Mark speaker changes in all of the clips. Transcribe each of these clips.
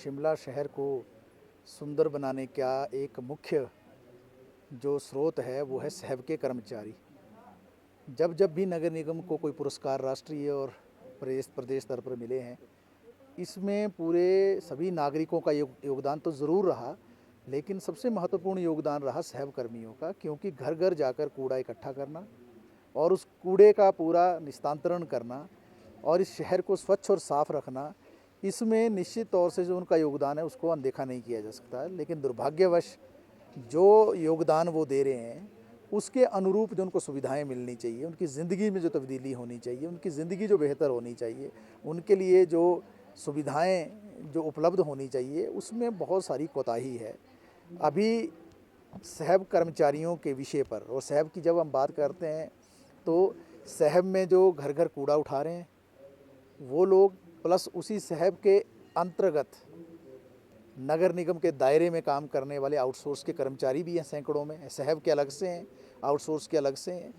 Speaker 1: शिमला शहर को सुंदर बनाने का एक मुख्य जो स्रोत है वो है सहब के कर्मचारी। जब जब भी नगर निगम को कोई पुरस्कार राष्ट्रीय और प्रदेश प्रदेश स्तर पर मिले हैं, इसमें पूरे सभी नागरिकों का योगदान तो ज़रूर रहा, लेकिन सबसे महत्वपूर्ण योगदान रहा सहब कर्मियों का, क्योंकि घर घर जाकर कूड़ा इकट्ठा करना और उस कूड़े का पूरा निस्तांतरण करना और इस शहर को स्वच्छ और साफ रखना, इसमें निश्चित तौर से जो उनका योगदान है उसको अनदेखा नहीं किया जा सकता है। लेकिन दुर्भाग्यवश जो योगदान वो दे रहे हैं उसके अनुरूप जो उनको सुविधाएं मिलनी चाहिए, उनकी ज़िंदगी में जो तब्दीली होनी चाहिए, उनकी ज़िंदगी जो बेहतर होनी चाहिए, उनके लिए जो सुविधाएं जो उपलब्ध होनी चाहिए, उसमें बहुत सारी कोताही है। अभी सहब कर्मचारियों के विषय पर, और सहब की जब हम बात करते हैं तो सहब में जो घर घर कूड़ा उठा रहे हैं वो लोग, प्लस उसी सहब के अंतर्गत नगर निगम के दायरे में काम करने वाले आउटसोर्स के कर्मचारी भी हैं, सैकड़ों में। सहब के अलग से हैं, आउटसोर्स के अलग से हैं,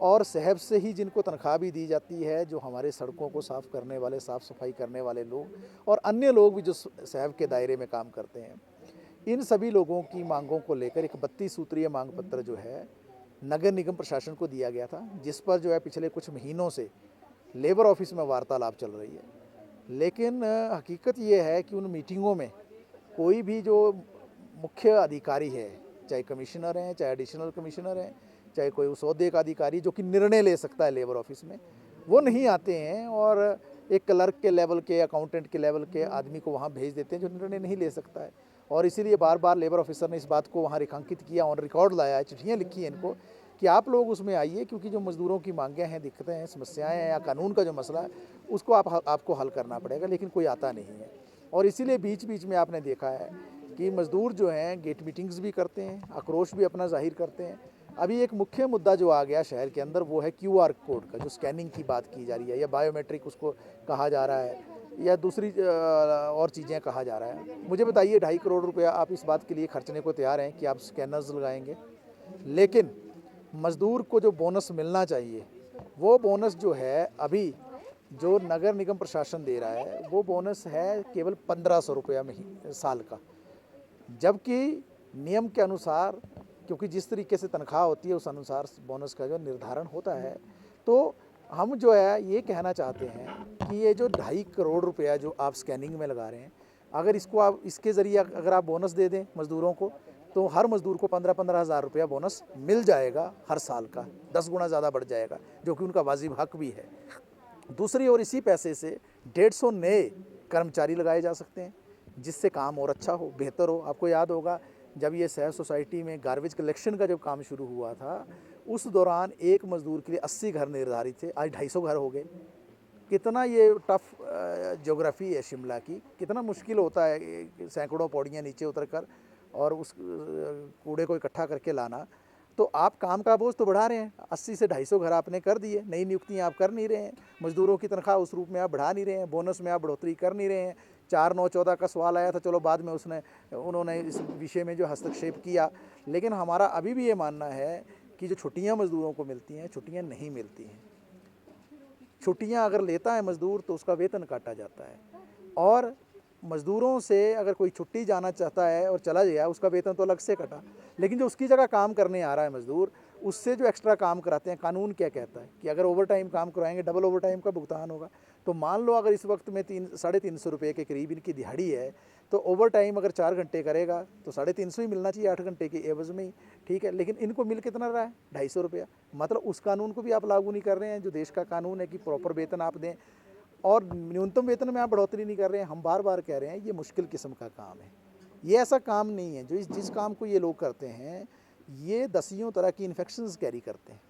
Speaker 1: और सहब से ही जिनको तनख्वाह भी दी जाती है, जो हमारे सड़कों को साफ़ करने वाले, साफ़ सफाई करने वाले लोग और अन्य लोग भी जो सहब के दायरे में काम करते हैं। इन सभी लोगों की मांगों को लेकर एक 32 सूत्रीय मांग पत्र जो है नगर निगम प्रशासन को दिया गया था, जिस पर जो है पिछले कुछ महीनों से लेबर ऑफिस में वार्तालाप चल रही है। लेकिन हकीकत ये है कि उन मीटिंगों में कोई भी जो मुख्य अधिकारी है, चाहे कमिश्नर हैं, चाहे एडिशनल कमिश्नर हैं, चाहे कोई उस ओहदे का अधिकारी जो कि निर्णय ले सकता है लेबर ऑफिस में, वो नहीं आते हैं और एक क्लर्क के लेवल के, अकाउंटेंट के लेवल के आदमी को वहाँ भेज देते हैं जो निर्णय नहीं ले सकता है। और इसीलिए बार बार लेबर ऑफिसर ने इस बात को वहाँ रेखांकित किया, ऑन रिकॉर्ड लाया है, चिट्ठियाँ लिखी हैं इनको कि आप लोग उसमें आइए, क्योंकि जो मज़दूरों की मांगें हैं, दिक्कतें हैं, समस्याएं हैं, या कानून का जो मसला है उसको आपको हल करना पड़ेगा। लेकिन कोई आता नहीं है, और इसीलिए बीच बीच में आपने देखा है कि मज़दूर जो हैं गेट मीटिंग्स भी करते हैं, आक्रोश भी अपना जाहिर करते हैं। अभी एक मुख्य मुद्दा जो आ गया शहर के अंदर वो है QR कोड का, जो स्कैनिंग की बात की जा रही है, या बायोमेट्रिक उसको कहा जा रहा है, या दूसरी और चीज़ें कहा जा रहा है। मुझे बताइए, 2.5 करोड़ रुपया आप इस बात के लिए खर्चने को तैयार हैं कि आप स्कैनर्स लगाएंगे, लेकिन मज़दूर को जो बोनस मिलना चाहिए वो बोनस जो है अभी जो नगर निगम प्रशासन दे रहा है वो बोनस है केवल 1500 रुपया महीने साल का, जबकि नियम के अनुसार, क्योंकि जिस तरीके से तनख्वाह होती है उस अनुसार बोनस का जो निर्धारण होता है। तो हम जो है ये कहना चाहते हैं कि ये जो 2.5 करोड़ रुपया जो आप स्कैनिंग में लगा रहे हैं, अगर इसको आप इसके ज़रिए अगर आप बोनस दे दें मज़दूरों को, तो हर मज़दूर को 15-15 हज़ार रुपया बोनस मिल जाएगा हर साल का, 10 गुना ज़्यादा बढ़ जाएगा, जो कि उनका वाजिब हक भी है। दूसरी ओर इसी पैसे से 150 नए कर्मचारी लगाए जा सकते हैं, जिससे काम और अच्छा हो, बेहतर हो। आपको याद होगा जब ये सहब सोसाइटी में गार्बेज कलेक्शन का जब काम शुरू हुआ था, उस दौरान एक मज़दूर के लिए 80 घर निर्धारित थे, आज 250 घर हो गए। कितना ये टफ ज्योग्राफी है शिमला की, कितना मुश्किल होता है सैकड़ों पौड़ियाँ नीचे उतर कर और उस कूड़े को इकट्ठा करके लाना। तो आप काम का बोझ तो बढ़ा रहे हैं, 80 से 250 घर आपने कर दिए, नई नियुक्तियां आप कर नहीं रहे हैं, मज़दूरों की तनख्वाह उस रूप में आप बढ़ा नहीं रहे हैं, बोनस में आप बढ़ोतरी कर नहीं रहे हैं। 4/9/14 का सवाल आया था, चलो बाद में उन्होंने इस विषय में जो हस्तक्षेप किया, लेकिन हमारा अभी भी ये मानना है कि जो छुट्टियाँ मज़दूरों को मिलती हैं, छुट्टियाँ नहीं मिलती हैं। छुट्टियाँ अगर लेता है मज़दूर तो उसका वेतन काटा जाता है, और मज़दूरों से अगर कोई छुट्टी जाना चाहता है और चला गया, उसका वेतन तो अलग से कटा, लेकिन जो उसकी जगह काम करने आ रहा है मज़दूर, उससे जो एक्स्ट्रा काम कराते हैं, कानून क्या कहता है कि अगर ओवर टाइम काम करवाएंगे डबल ओवर टाइम का भुगतान होगा। तो मान लो अगर इस वक्त में 300-350 रुपये के करीब इनकी दिहाड़ी है, तो ओवर टाइम अगर 4 घंटे करेगा तो 350 ही मिलना चाहिए 8 घंटे के एवज़ में ही, ठीक है। लेकिन इनको मिल कितना रहा है? 250 रुपया। मतलब उस कानून को भी आप लागू नहीं कर रहे हैं जो देश का कानून है कि प्रॉपर वेतन आप दें, और न्यूनतम वेतन में आप बढ़ोतरी नहीं कर रहे हैं। हम बार बार कह रहे हैं ये मुश्किल किस्म का काम है, ये ऐसा काम नहीं है जो जिस काम को ये लोग करते हैं, ये दसियों तरह की इन्फेक्शंस कैरी करते हैं।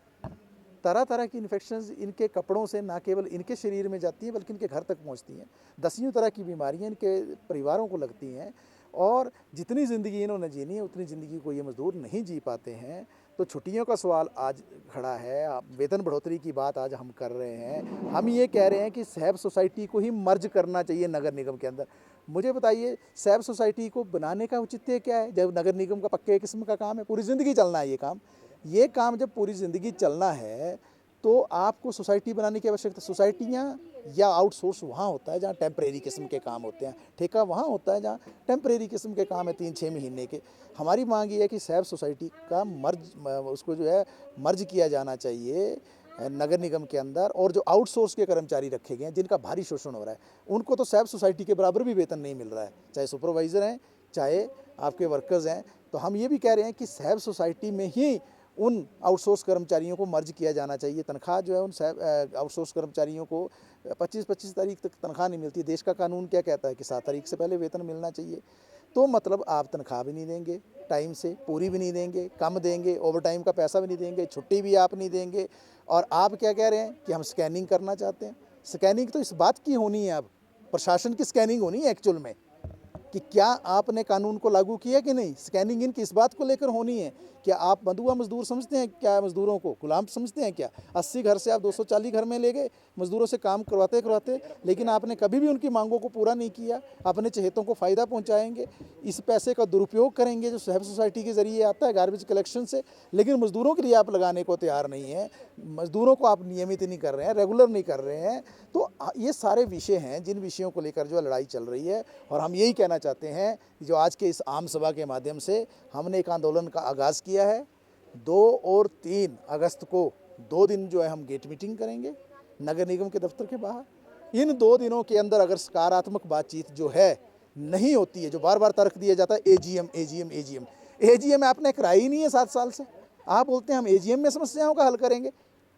Speaker 1: तरह तरह की इन्फेक्शंस इनके कपड़ों से ना केवल इनके शरीर में जाती हैं बल्कि इनके घर तक पहुंचती हैं। दसियों तरह की बीमारियां इनके परिवारों को लगती हैं, और जितनी ज़िंदगी इन्होंने जीनी है उतनी ज़िंदगी को ये मज़दूर नहीं जी पाते हैं। तो छुट्टियों का सवाल आज खड़ा है, वेतन बढ़ोतरी की बात आज हम कर रहे हैं। हम ये कह रहे हैं कि सहब सोसाइटी को ही मर्ज करना चाहिए नगर निगम के अंदर। मुझे बताइए, सहब सोसाइटी को बनाने का औचित्य क्या है जब नगर निगम का पक्के किस्म का काम है, पूरी ज़िंदगी चलना है ये काम। ये काम जब पूरी ज़िंदगी चलना है तो आपको सोसाइटी बनाने की आवश्यकता, सोसाइटियाँ या आउटसोर्स वहाँ होता है जहाँ टेम्परेरी किस्म के काम होते हैं, ठेका वहाँ होता है जहाँ टेम्परेरी किस्म के काम है 3-6 महीने के। हमारी मांग ये है कि सैफ सोसाइटी का उसको जो है मर्ज किया जाना चाहिए नगर निगम के अंदर, और जो आउटसोर्स के कर्मचारी रखे गए हैं जिनका भारी शोषण हो रहा है उनको तो सैफ सोसाइटी के बराबर भी वेतन नहीं मिल रहा है, चाहे सुपरवाइज़र हैं चाहे आपके वर्कर्स हैं। तो हम ये भी कह रहे हैं कि सैफ सोसाइटी में ही उन आउटसोर्स कर्मचारियों को मर्ज किया जाना चाहिए। तनख्वाह जो है उन आउटसोर्स कर्मचारियों को 25-25 तारीख तक तनख्वाह नहीं मिलती। देश का कानून क्या कहता है कि 7 तारीख से पहले वेतन मिलना चाहिए। तो मतलब आप तनख्वाह भी नहीं देंगे टाइम से, पूरी भी नहीं देंगे, कम देंगे, ओवर टाइम का पैसा भी नहीं देंगे, छुट्टी भी आप नहीं देंगे। और आप क्या कह रहे हैं कि हम स्कैनिंग करना चाहते हैं। स्कैनिंग तो इस बात की होनी है, अब प्रशासन की स्कैनिंग होनी है एक्चुअल में कि क्या आपने कानून को लागू किया कि नहीं। स्कैनिंग इनकी इस बात को लेकर होनी है, क्या आप बंधुआ मजदूर समझते हैं, क्या मजदूरों को गुलाम समझते हैं क्या। 80 घर से आप 240 घर में ले गए मजदूरों से काम करवाते करवाते, लेकिन आपने कभी भी उनकी मांगों को पूरा नहीं किया। अपने चहेतों को फ़ायदा पहुंचाएंगे, इस पैसे का दुरुपयोग करेंगे जो सैफ सोसाइटी के ज़रिए आता है गार्बेज कलेक्शन से, लेकिन मजदूरों के लिए आप लगाने को तैयार नहीं है। मजदूरों को आप नियमित नहीं कर रहे हैं, रेगुलर नहीं कर रहे हैं। तो ये सारे विषय हैं जिन विषयों को लेकर जो लड़ाई चल रही है। और हम यही कहना चाहते हैं कि जो आज के इस आम सभा के माध्यम से हमने एक आंदोलन का आगाज़ किया है। 2 और 3 अगस्त को 2 दिन जो है हम गेट मीटिंग करेंगे नगर निगम के दफ्तर के बाहर। इन 2 दिनों के अंदर अगर सकारात्मक बातचीत जो है नहीं होती है, जो बार बार तर्क दिया जाता है एजीएम एजीएम एजीएम, एजीएम आपने कराई ही नहीं है 7 साल से। आप बोलते हैं हम एजीएम में समस्याओं का हल करेंगे।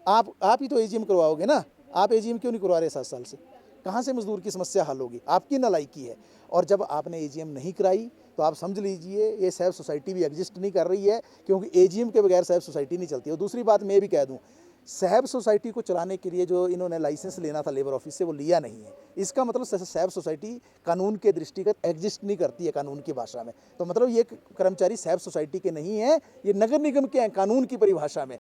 Speaker 1: आप ही तो एजीएम करवाओगे ना, आप एजीएम क्यों नहीं करवा रहे 7 साल से। कहाँ से मजदूर की समस्या हल होगी, आपकी नालायकी है। और जब आपने एजीएम नहीं कराई तो आप समझ लीजिए ये सैफ सोसाइटी भी एग्जिस्ट नहीं कर रही है, क्योंकि एजीएम के बगैर सैफ सोसाइटी नहीं चलती। और दूसरी बात मैं भी कह दूं, सैफ सोसाइटी को चलाने के लिए जो इन्होंने लाइसेंस लेना था लेबर ऑफिस से वो लिया नहीं है। इसका मतलब सैफ सोसाइटी कानून के दृष्टिगत एग्जिस्ट नहीं करती है कानून की भाषा में। तो मतलब ये कर्मचारी सैफ सोसाइटी के नहीं है, ये नगर निगम के हैं कानून की परिभाषा में।